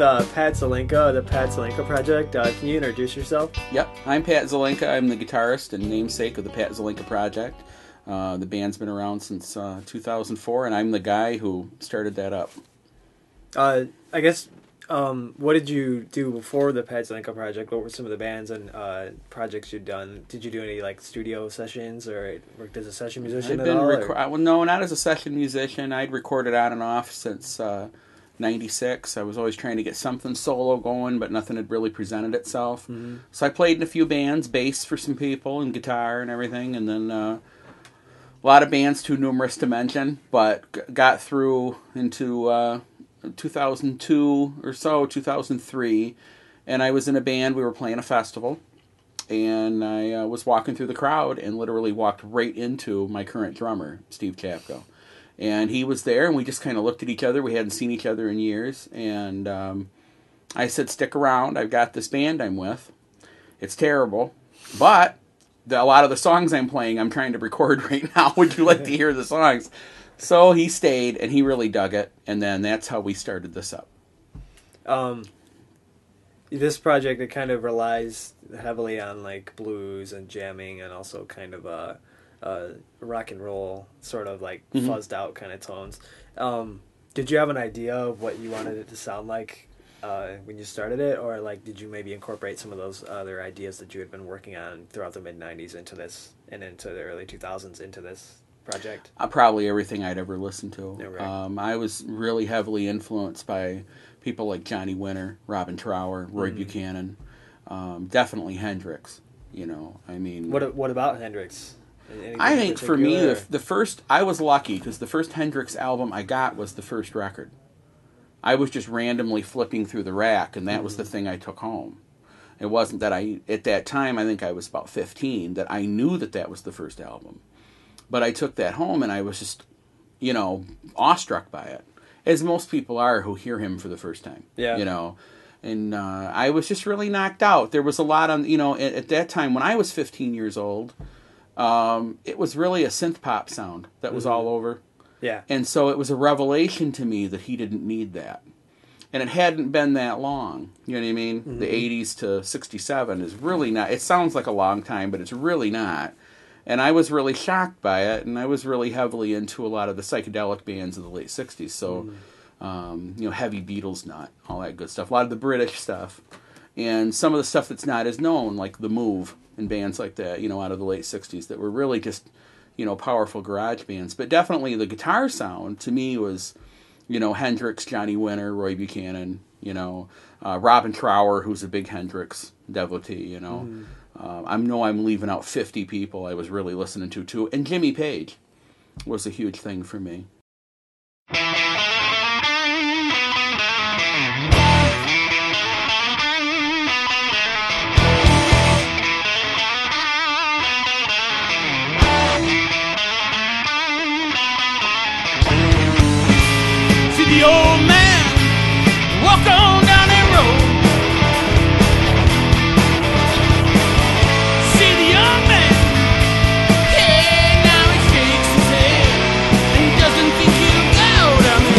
Pat Zelenka, the Pat Zelenka Project. Can you introduce yourself? Yep, I'm Pat Zelenka. I'm the guitarist and namesake of the Pat Zelenka Project. The band's been around since 2004, and I'm the guy who started that up. I guess, what did you do before the Pat Zelenka Project? What were some of the bands and projects you'd done? Did you do any like studio sessions or worked as a session musician at all? Well, no, not as a session musician. I'd recorded on and off since '96. I was always trying to get something solo going, but nothing had really presented itself. Mm-hmm. So I played in a few bands, bass for some people, and guitar and everything, and then a lot of bands too numerous to mention, but got through into 2002 or so, 2003, and I was in a band. We were playing a festival, and I was walking through the crowd and literally walked right into my current drummer, Steve Chapko. And he was there, and we just kind of looked at each other. We hadn't seen each other in years, and I said, stick around. I've got this band I'm with. It's terrible, but a lot of the songs I'm playing, I'm trying to record right now. Would you like to hear the songs? So he stayed, and he really dug it, and then that's how we started this up. This project, it kind of relies heavily on like blues and jamming, and also kind of rock and roll, sort of like fuzzed out kind of tones. Did you have an idea of what you wanted it to sound like when you started it, or like did you maybe incorporate some of those other ideas that you had been working on throughout the mid-90s into this and into the early 2000s into this project? Probably everything I'd ever listened to. Yeah, right. I was really heavily influenced by people like Johnny Winter, Robin Trower, Roy Buchanan, definitely Hendrix. You know, I mean, what about Hendrix? I think for me, the first, I was lucky because the first Hendrix album I got was the first record. I was just randomly flipping through the rack, and that was the thing I took home. It wasn't that at that time, I think I was about 15, that I knew that was the first album. But I took that home, and I was just, awestruck by it, as most people are who hear him for the first time. Yeah. And I was just really knocked out. There was a lot on, at that time, when I was 15 years old, it was really a synth pop sound that was all over. Yeah. And so it was a revelation to me that he didn't need that. And it hadn't been that long. You know what I mean? Mm-hmm. The 80s to 67 is really not, it sounds like a long time, but it's really not. And I was really shocked by it, and I was really heavily into a lot of the psychedelic bands of the late 60s. So, heavy Beatles nut, all that good stuff. A lot of the British stuff. And some of the stuff that's not as known, like The Move and bands like that, out of the late 60s that were really just, powerful garage bands. But definitely the guitar sound, to me, was, Hendrix, Johnny Winter, Roy Buchanan, Robin Trower, who's a big Hendrix devotee, I know I'm leaving out 50 people I was really listening to, too. And Jimmy Page was a huge thing for me. The old man walk on down that road. See the young man, yeah, now he shakes his head and doesn't think he'll go down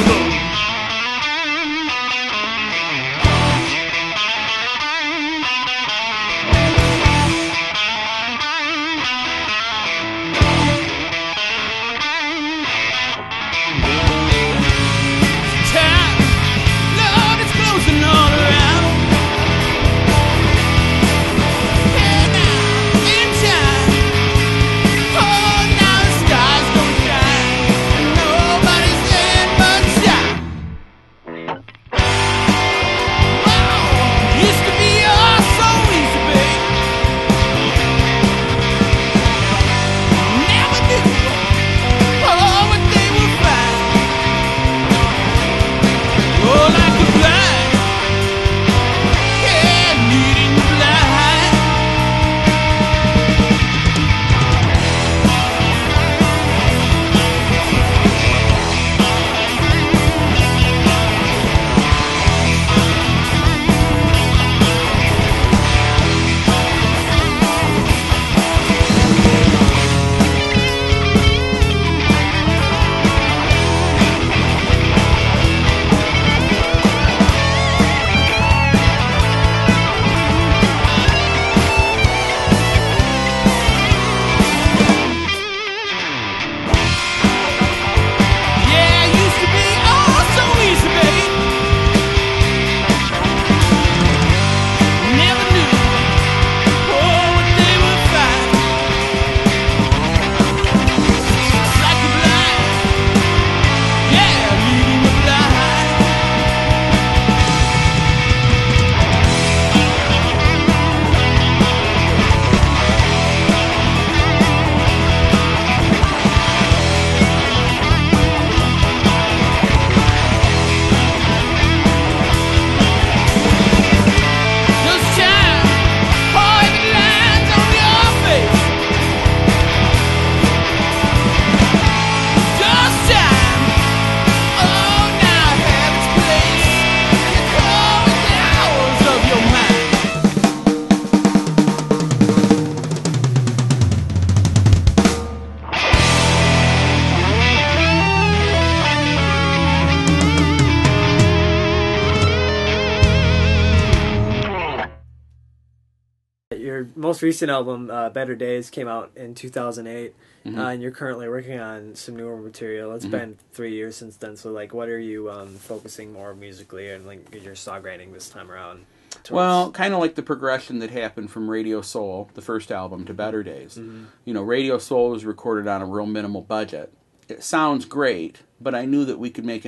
Your most recent album, Better Days, came out in 2008, and you're currently working on some newer material. It's been 3 years since then, so like, what are you focusing more musically and like your songwriting this time around towards? Well, kind of like the progression that happened from Radio Soul, the first album, to Better Days. You know, Radio Soul was recorded on a real minimal budget. It sounds great, but I knew that we could make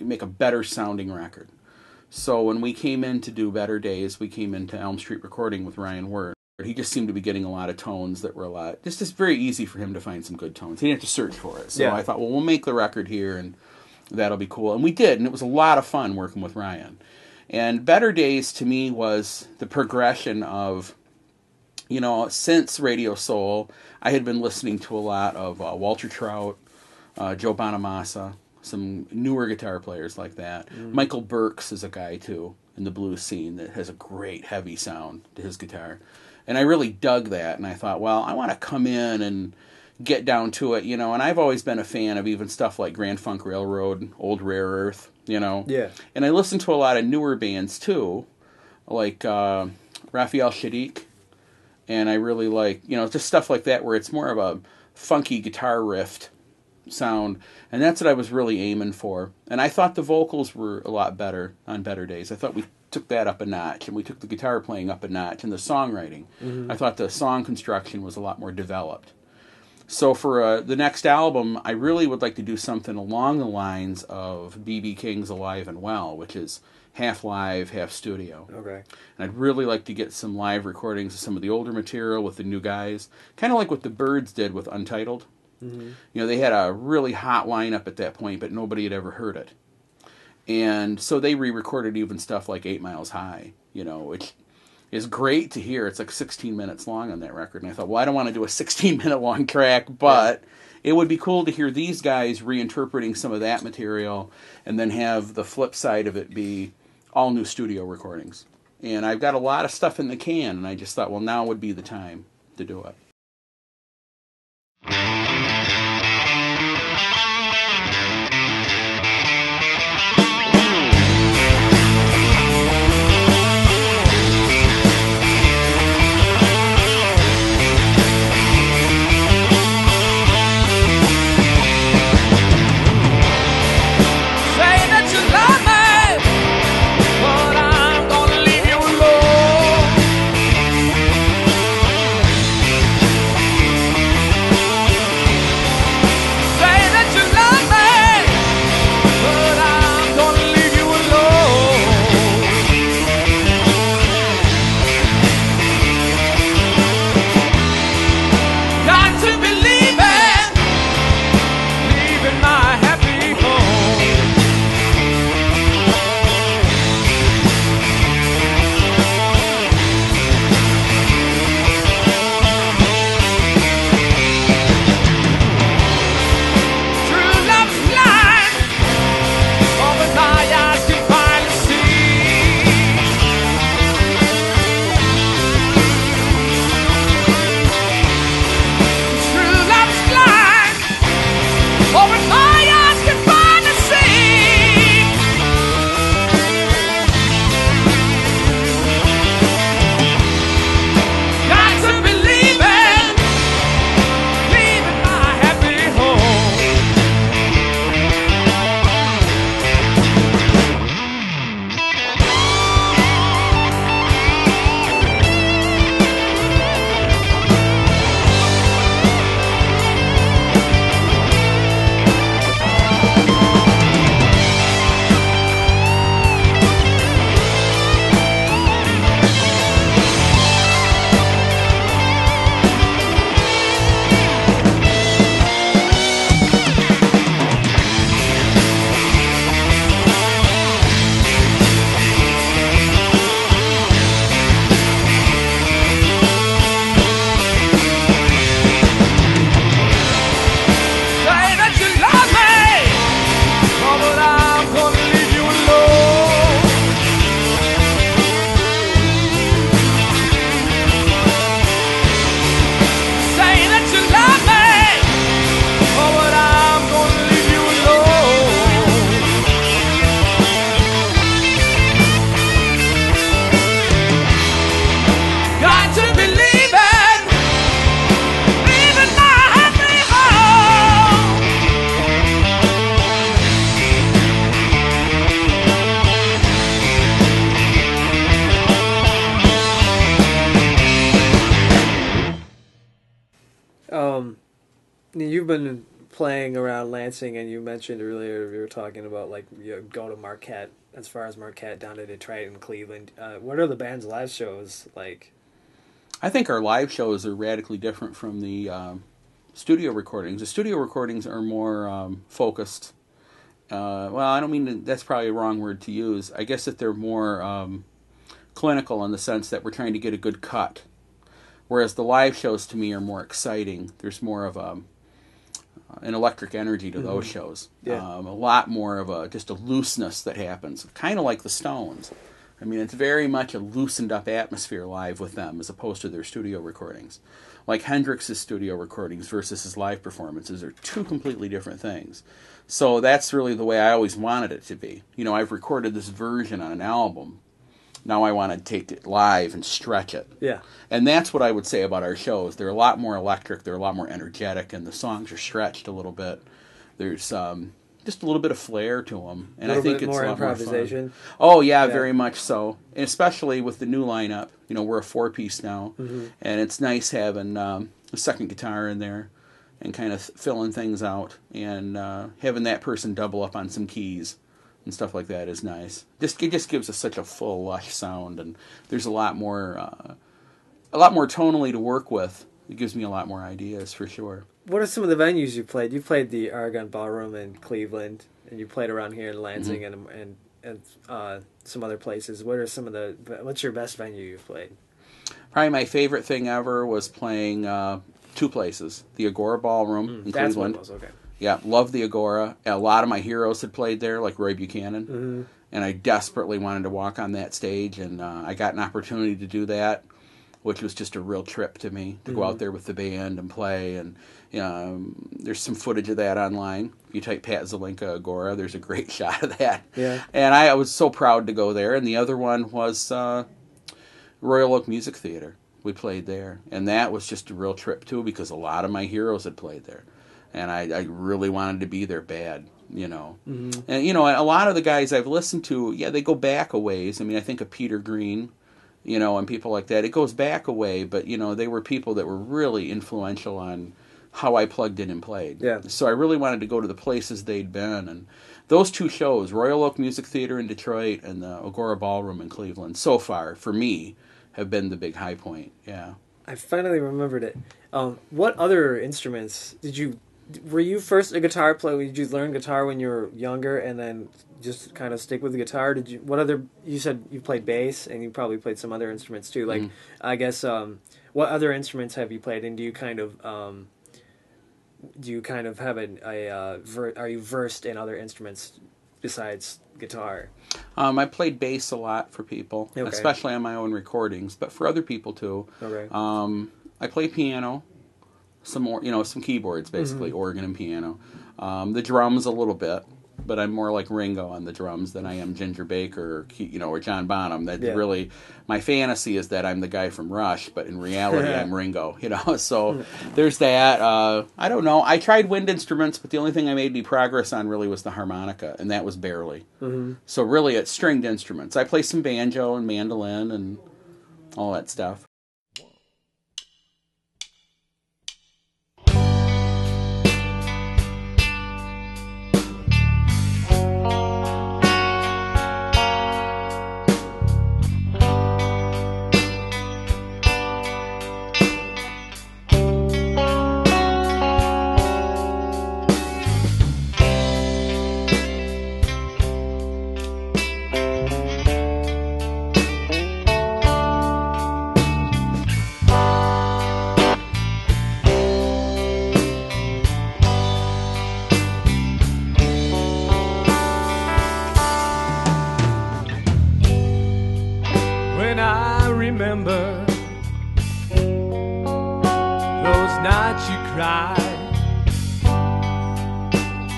make a better sounding record. So when we came in to do Better Days, we came into Elm Street Recording with Ryan Wirt. He just seemed to be getting a lot of tones that were just very easy for him to find some good tones. He didn't have to search for it. So I thought, well, we'll make the record here, and that'll be cool. And we did, and it was a lot of fun working with Ryan. And Better Days, to me, was the progression of, you know, since Radio Soul, I had been listening to a lot of Walter Trout, Joe Bonamassa, some newer guitar players like that. Michael Burks is a guy, too, in the blues scene that has a great heavy sound to his guitar. And I really dug that, and I thought, well, I want to come in and get down to it, you know. And I've always been a fan of even stuff like Grand Funk Railroad, Old Rare Earth, you know. Yeah. And I listened to a lot of newer bands, too, like Raphael Sadiq. And I really like, you know, just stuff like that where it's more of a funky guitar riff sound, and that's what I was really aiming for. And I thought the vocals were a lot better on Better Days. I thought we took that up a notch, and we took the guitar playing up a notch, and the songwriting. I thought the song construction was a lot more developed. So for the next album, I really would like to do something along the lines of B.B. King's Alive and Well, which is half live, half studio. Okay. And I'd really like to get some live recordings of some of the older material with the new guys, kind of like what the Byrds did with Untitled. You know, they had a really hot lineup at that point, but nobody had ever heard it. And so they re-recorded even stuff like 8 Miles High, you know, which is great to hear. It's like 16 minutes long on that record. And I thought, well, I don't want to do a 16-minute long track, but it would be cool to hear these guys reinterpreting some of that material and then have the flip side of it be all new studio recordings. And I've got a lot of stuff in the can, and I just thought, well, now would be the time to do it. You've been playing around Lansing, and you mentioned earlier we were talking about like you go to Marquette, as far as Marquette down to Detroit and Cleveland. What are the band's live shows like? I think our live shows are radically different from the studio recordings. The studio recordings are more focused. Well, I don't mean that's probably a wrong word to use. I guess that they're more clinical in the sense that we're trying to get a good cut. Whereas the live shows to me are more exciting. There's more of an electric energy to those shows. Yeah. A lot more of just a looseness that happens, kind of like the Stones. I mean, it's very much a loosened up atmosphere live with them as opposed to their studio recordings. Like Hendrix's studio recordings versus his live performances are two completely different things. So that's really the way I always wanted it to be. You know, I've recorded this version on an album. Now I want to take it live and stretch it. Yeah. And that's what I would say about our shows. They're a lot more electric, they're a lot more energetic, and the songs are stretched a little bit. There's just a little bit of flair to them. And I think it's more a lot more improvisation. fun. Oh, yeah, very much so. And especially with the new lineup. You know, we're a 4-piece now. And it's nice having a second guitar in there and kind of filling things out. And having that person double up on some keys and stuff like that is nice. It just gives us such a full, lush sound, and there's a lot more tonally to work with. It gives me a lot more ideas for sure. What are some of the venues you played? You played the Aragon Ballroom in Cleveland, and you played around here in Lansing and some other places. What's your best venue you've played? Probably my favorite thing ever was playing 2 places: the Agora Ballroom in that's Cleveland. What it was, okay. Yeah, loved the Agora. A lot of my heroes had played there, like Roy Buchanan. And I desperately wanted to walk on that stage, and I got an opportunity to do that, which was just a real trip to me, to go out there with the band and play. And there's some footage of that online. If you type Pat Zelenka Agora, there's a great shot of that. Yeah. And I was so proud to go there. And the other one was Royal Oak Music Theater. We played there. And that was just a real trip, too, because a lot of my heroes had played there. And I really wanted to be there bad, you know. And, you know, a lot of the guys I've listened to, yeah, they go back a ways. I mean, I think of Peter Green, you know, and people like that. It goes back a way, but, you know, they were people that were really influential on how I plugged in and played. Yeah. So I really wanted to go to the places they'd been. And those 2 shows, Royal Oak Music Theater in Detroit and the Agora Ballroom in Cleveland, so far, for me, have been the big high point. Yeah. I finally remembered it. What other instruments were you first a guitar player? Did you learn guitar when you were younger and then just kind of stick with the guitar? You said you played bass and you probably played some other instruments too. Like, I guess, what other instruments have you played, and do you kind of have are you versed in other instruments besides guitar? I played bass a lot for people, especially on my own recordings, but for other people too. Okay. I play piano. Some more, you know, some keyboards, basically, organ and piano. The drums a little bit, but I'm more like Ringo on the drums than I am Ginger Baker or John Bonham. That's really, my fantasy is that I'm the guy from Rush, but in reality I'm Ringo, you know. So there's that. I don't know. I tried wind instruments, but the only thing I made any progress on really was the harmonica, and that was barely. So really it's stringed instruments. I play some banjo and mandolin and all that stuff.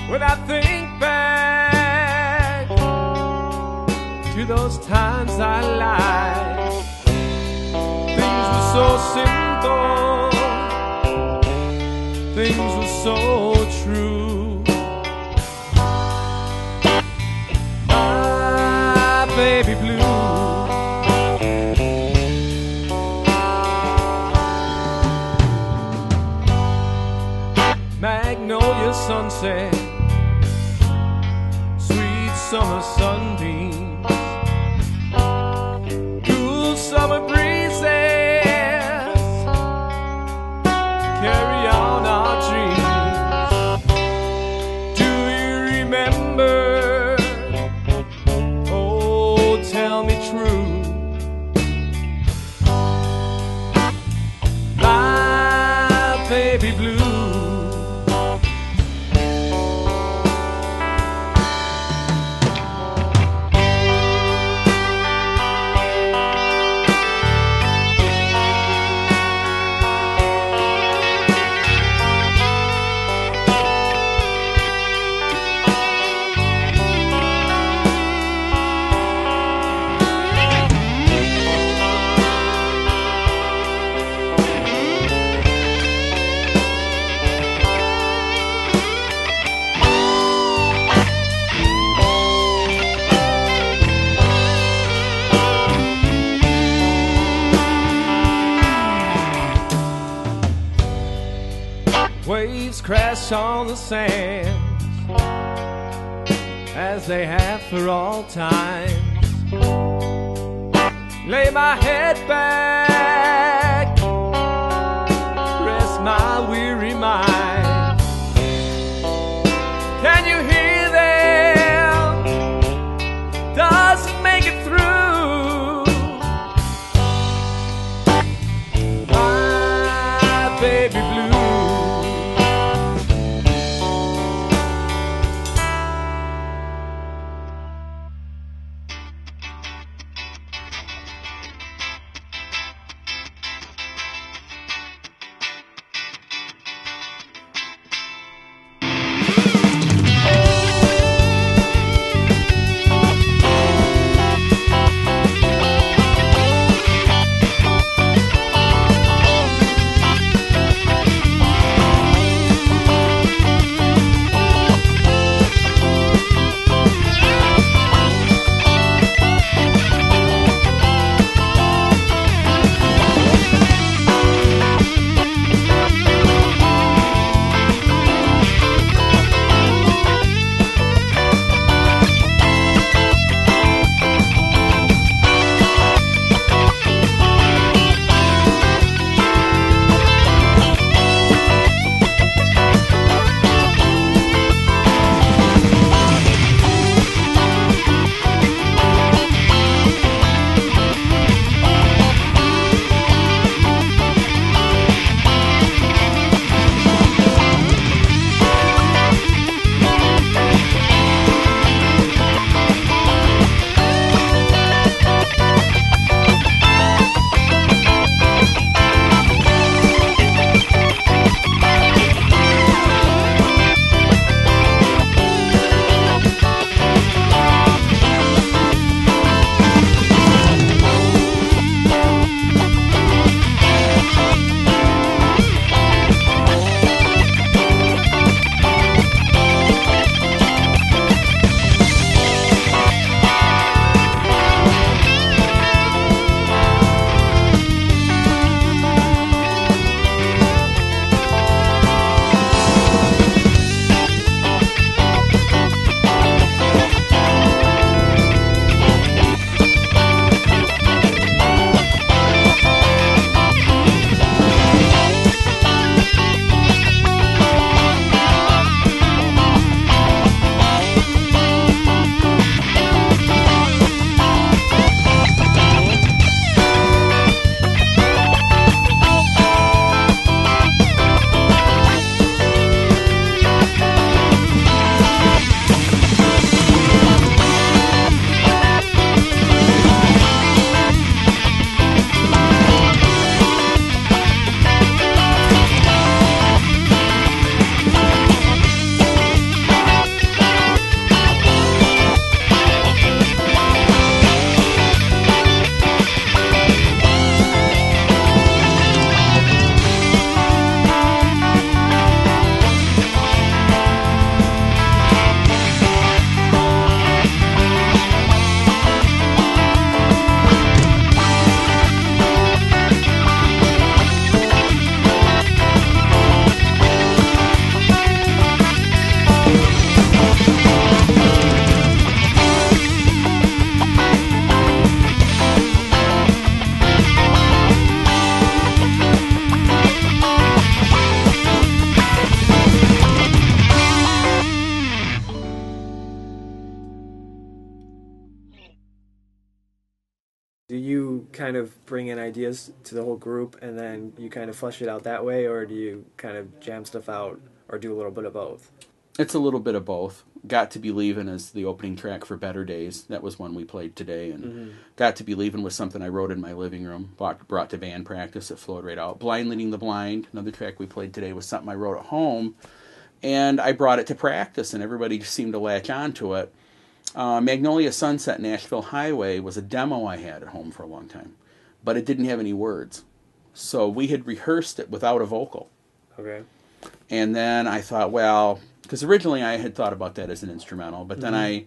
When I think back to those times I lied, things were so simple, things were so true. My baby blue. My sunset, sweet summer sunbeams, cool summer breezes carry on our dreams. Do you remember? Oh, tell me true. My baby blue. Waves crash on the sands as they have for all time. Lay my head back, rest my weary mind. Can you hear them? Doesn't make it through. My baby blue. kind of bring in ideas to the whole group and then you kind of flesh it out that way, or do you kind of jam stuff out, or do a little bit of both? It's a little bit of both. Got to Be Leavin' is the opening track for Better Days. That was one we played today. And Got to Be Leavin' was something I wrote in my living room, brought to band practice. It flowed right out. Blind Leading the Blind, another track we played today, was something I wrote at home. And I brought it to practice, and everybody seemed to latch on to it. Magnolia Sunset, Nashville Highway was a demo I had at home for a long time. But it didn't have any words. So we had rehearsed it without a vocal. Okay. And then I thought, well, because originally I had thought about that as an instrumental, but then I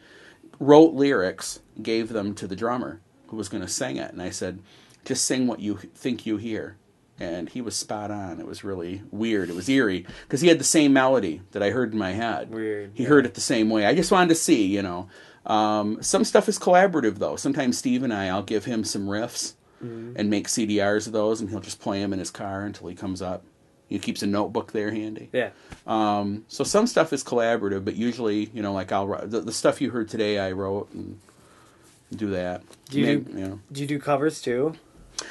wrote lyrics, gave them to the drummer who was going to sing it, and I said, just sing what you think you hear. And he was spot on. It was really weird. It was eerie, because he had the same melody that I heard in my head. Weird. He heard it the same way. I just wanted to see, you know. Some stuff is collaborative, though. Sometimes Steve and I'll give him some riffs and make CDRs of those, and he'll just play them in his car until he comes up. He keeps a notebook there handy. Yeah. So some stuff is collaborative, but usually, you know, like the stuff you heard today, I wrote and do that. Do you do covers too?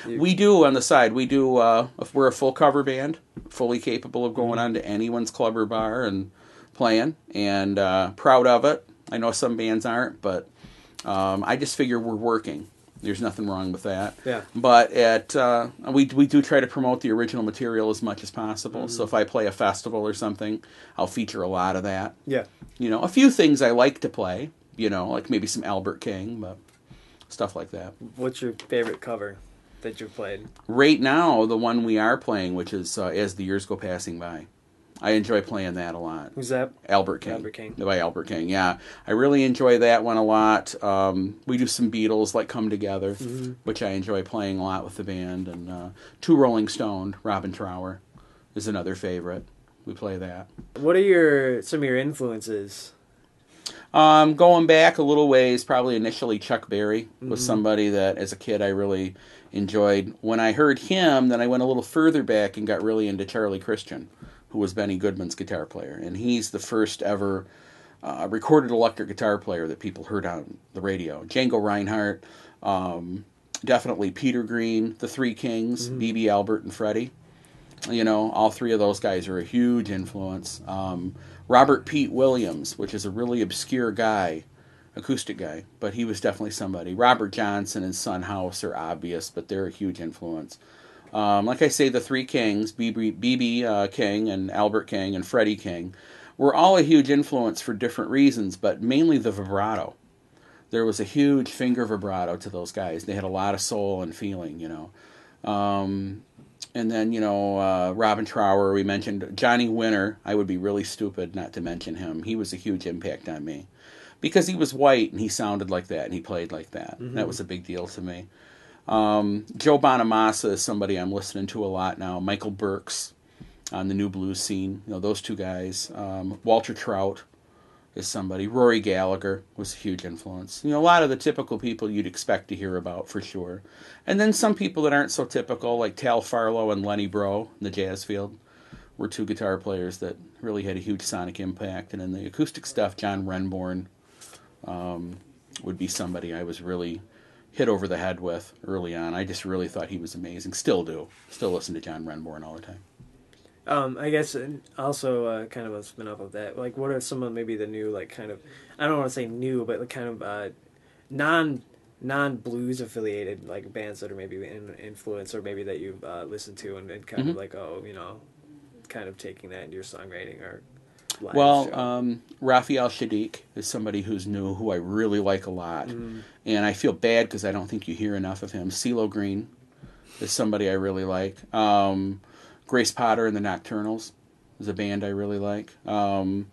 We do on the side. We do. If we're a full cover band, fully capable of going on to anyone's club or bar and playing, and proud of it. I know some bands aren't, but I just figure we're working. There's nothing wrong with that. Yeah. But we do try to promote the original material as much as possible. So if I play a festival or something, I'll feature a lot of that. Yeah. You know, a few things I like to play, you know, like maybe some Albert King, but stuff like that. What's your favorite cover that you've played? Right now, the one we are playing, which is As the Years Go Passing By. I enjoy playing that a lot. Who's that? Albert King. Albert King. By Albert King, yeah. I really enjoy that one a lot. We do some Beatles, like Come Together, which I enjoy playing a lot with the band. And Two Rolling Stone, Robin Trower, is another favorite. We play that. What are some of your influences? Going back a little ways, probably initially Chuck Berry was somebody that, as a kid, I really enjoyed. When I heard him, then I went a little further back and got really into Charlie Christian, who was Benny Goodman's guitar player. And he's the first ever recorded electric guitar player that people heard on the radio. Django Reinhardt, definitely Peter Green, the Three Kings, B.B. Albert, and Freddie. You know, all three of those guys are a huge influence. Robert Pete Williams, which is a really obscure guy, acoustic guy, but he was definitely somebody. Robert Johnson and Son House are obvious, but they're a huge influence. Like I say, the Three Kings, B.B. King and Albert King and Freddie King, were all a huge influence for different reasons, but mainly the vibrato. There was a huge finger vibrato to those guys. They had a lot of soul and feeling, you know. And then, you know, Robin Trower, we mentioned. Johnny Winter, I would be really stupid not to mention him. He was a huge impact on me. Because he was white and he sounded like that and he played like that. That was a big deal to me. Joe Bonamassa is somebody I'm listening to a lot now. Michael Burks on the new blues scene. You know, those two guys. Walter Trout is somebody. Rory Gallagher was a huge influence. You know, a lot of the typical people you'd expect to hear about, for sure. And then some people that aren't so typical, like Tal Farlow and Lenny Breau in the jazz field, were two guitar players that really had a huge sonic impact. And in the acoustic stuff, John Renbourn would be somebody I was really hit over the head with early on. I just really thought he was amazing. Still do. Still listen to John Renbourn all the time. I guess also kind of a spin-off of that. Like, what are some of maybe the new, like, kind of, I don't want to say new, but kind of non-blues affiliated, like, bands that are maybe in influence, or maybe that you've listened to and kind of like, oh, you know, kind of taking that into your songwriting or live show? Raphael Shadiq is somebody who's new, who I really like a lot. And I feel bad because I don't think you hear enough of him. CeeLo Green is somebody I really like. Grace Potter and the Nocturnals is a band I really like. As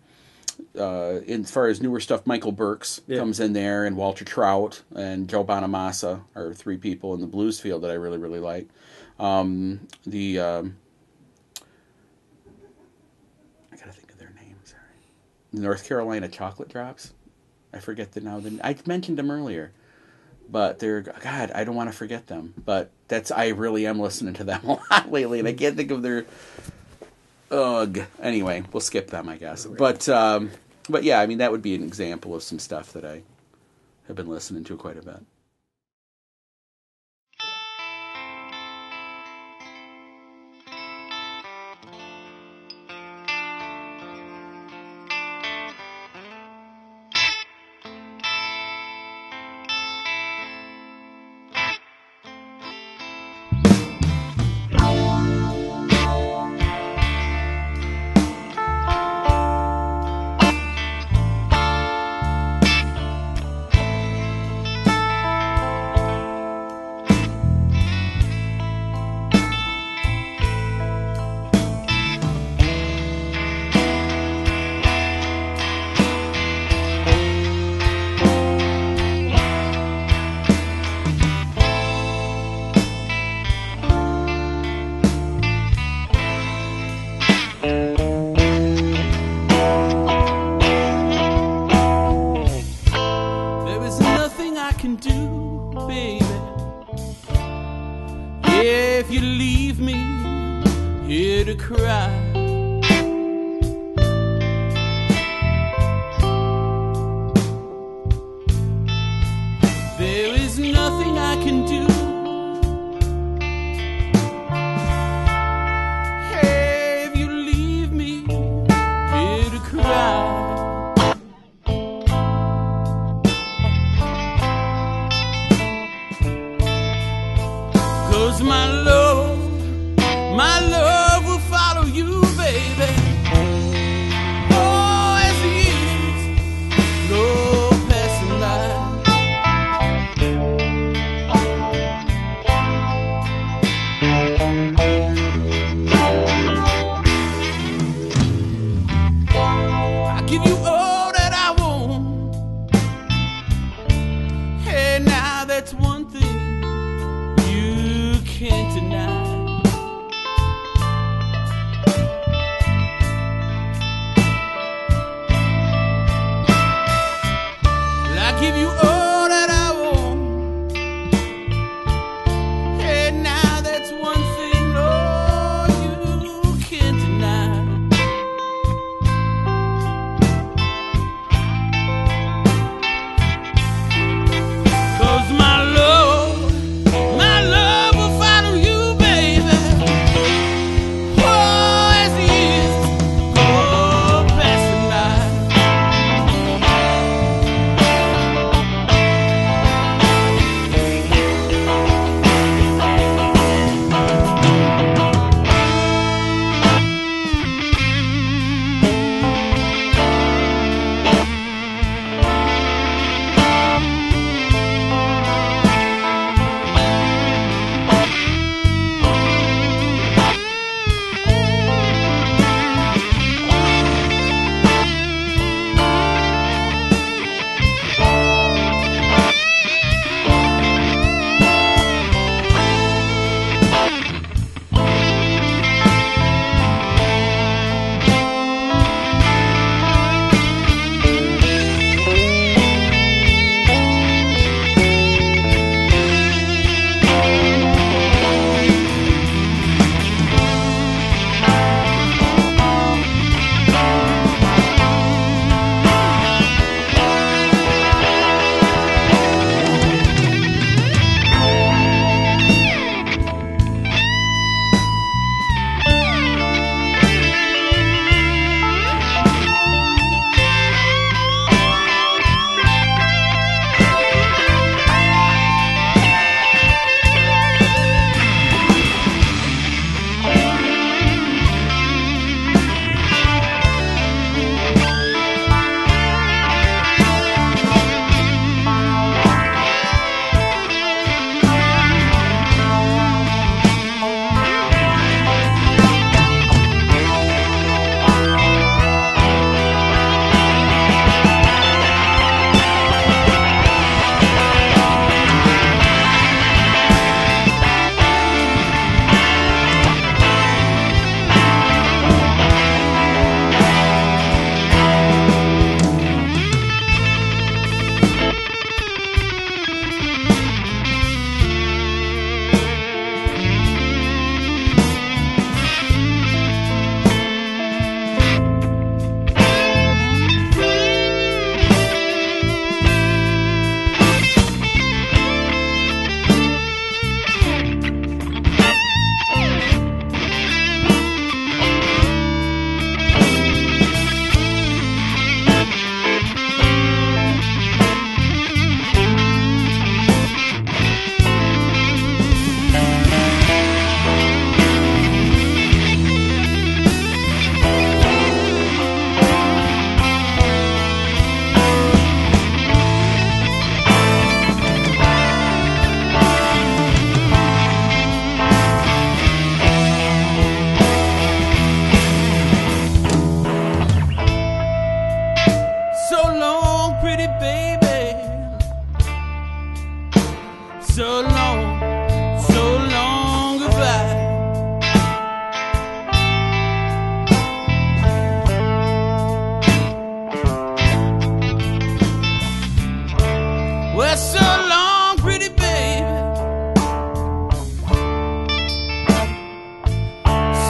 far as newer stuff, Michael Burks comes in there, and Walter Trout and Joe Bonamassa are three people in the blues field that I really, really like. I gotta think of their names. Sorry. The North Carolina Chocolate Drops. I forget I mentioned them earlier. But God, I don't want to forget them. But I really am listening to them a lot lately, and I can't think of their. Ugh. Anyway, we'll skip them, I guess. But yeah, I mean, that would be an example of some stuff that I have been listening to quite a bit. There is nothing I can do, baby, if you leave me here to cry. There is nothing I can do if you leave me here to cry. 'Cause my love will follow you,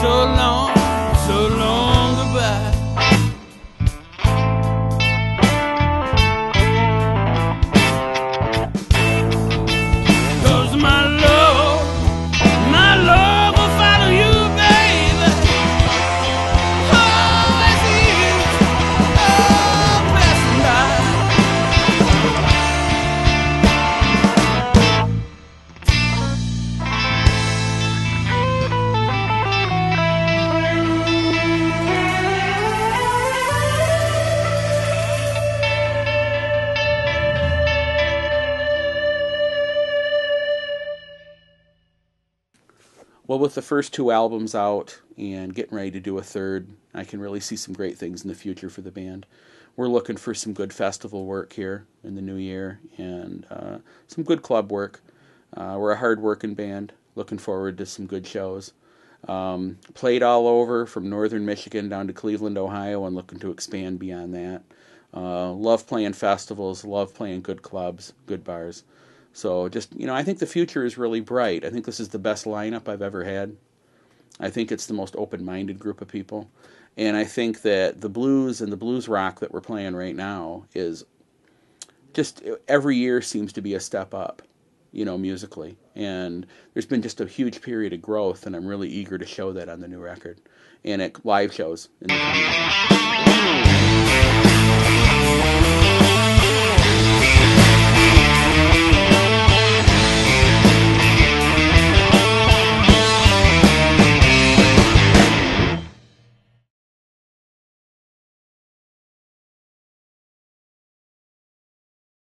so long goodbye. My love will follow you, baby. Oh, as the years are passing by. Well, with the first 2 albums out and getting ready to do a third, I can really see some great things in the future for the band. We're looking for some good festival work here in the new year and some good club work. We're a hard-working band, looking forward to some good shows. Played all over from northern Michigan down to Cleveland, Ohio, and looking to expand beyond that. Love playing festivals, love playing good clubs, good bars. So just, I think the future is really bright. I think this is the best lineup I've ever had. I think it's the most open-minded group of people. And I think that the blues and the blues rock that we're playing right now is just, every year seems to be a step up, musically. And there's been just a huge period of growth, and I'm really eager to show that on the new record and at live shows in the coming years.